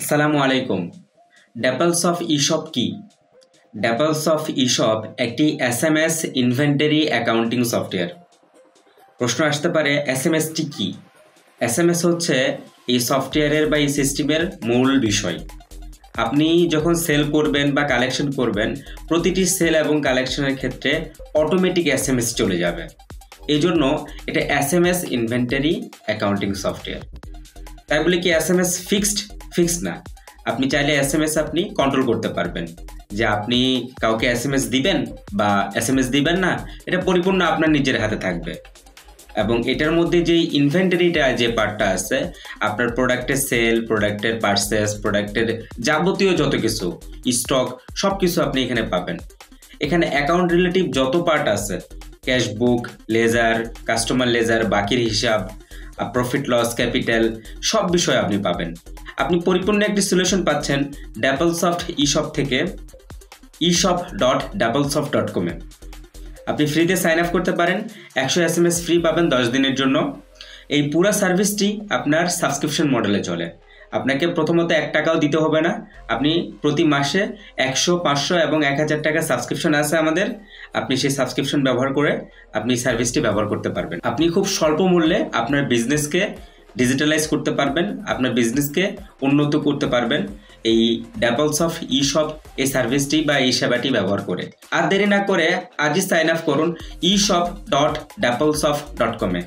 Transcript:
আসসালামু আলাইকুম। ড্যাপলস অফ ইশপ কি? ড্যাপলস অফ ইশপ একটি এসএমএস ইনভেন্টরি অ্যাকাউন্টিং সফটওয়্যার। প্রশ্ন আসতে পারে এসএমএসটি কি? এসএমএস হচ্ছে এই সফটওয়্যারের বা এই সিস্টেমের মূল বিষয়। আপনি যখন সেল করবেন বা কালেকশন করবেন, প্রতিটি সেল এবং কালেকশনের ক্ষেত্রে অটোমেটিক এসএমএস চলে যাবে। এই জন্য এটা এসএমএস ইনভেন্টরি অ্যাকাউন্টিং সফটওয়্যার। তাই বলে কি এসএমএস ফিক্সড না। আপনি চাইলে এসএমএস আপনি কন্ট্রোল করতে পারবেন, যে আপনি কাউকে এসএমএস দিবেন বা এসএমএস দিবেন না, এটা পরিপূর্ণ আপনার নিজের হাতে থাকবে। এবং এটার মধ্যে যে ইনভেন্টরিটা যে পার্টটা আছে, আপনার প্রোডাক্টের সেল, প্রোডাক্টের পারচেস, প্রোডাক্টের যাবতীয় যত কিছু স্টক সব কিছু আপনি এখানে পাবেন। এখানে অ্যাকাউন্ট রিলেটিভ যত পার্ট আছে, cash book, ledger, customer ledger, বাকির হিসাব, প্রফিট লস, ক্যাপিটাল, সব বিষয় আপনি পাবেন। আপনি পরিপূর্ণ একটি সলিউশন পাচ্ছেন ড্যাপলসফট ইশপ থেকে eshop.dapplesoft.com এ। আপনি ফ্রিতে সাইন আপ করতে পারেন, 100 এসএমএস ফ্রি পাবেন 10 দিনের জন্য। এই পুরো সার্ভিসটি আপনার সাবস্ক্রিপশন মডেলে চলে। আপনাকে প্রথমত 1 টাকাও দিতে হবে না। আপনি প্রতি মাসে 100, 500 এবং 1000 টাকা সাবস্ক্রিপশন আছে আমাদের। আপনি সেই সাবস্ক্রিপশন ব্যবহার করে আপনি সার্ভিসটি ব্যবহার করতে পারবেন। আপনি খুব স্বল্প মূল্যে আপনার বিজনেসকে ডিজিটালাইজ করতে পারবেন, আপনার বিজনেসকে উন্নত করতে পারবেন এই ড্যাপলসফট ইশপ এই সার্ভিসটি বা এই সেবাটি ব্যবহার করে। আর দেরি না করে আজই সাইন আপ করুন eshop.dapplesoft.com এ।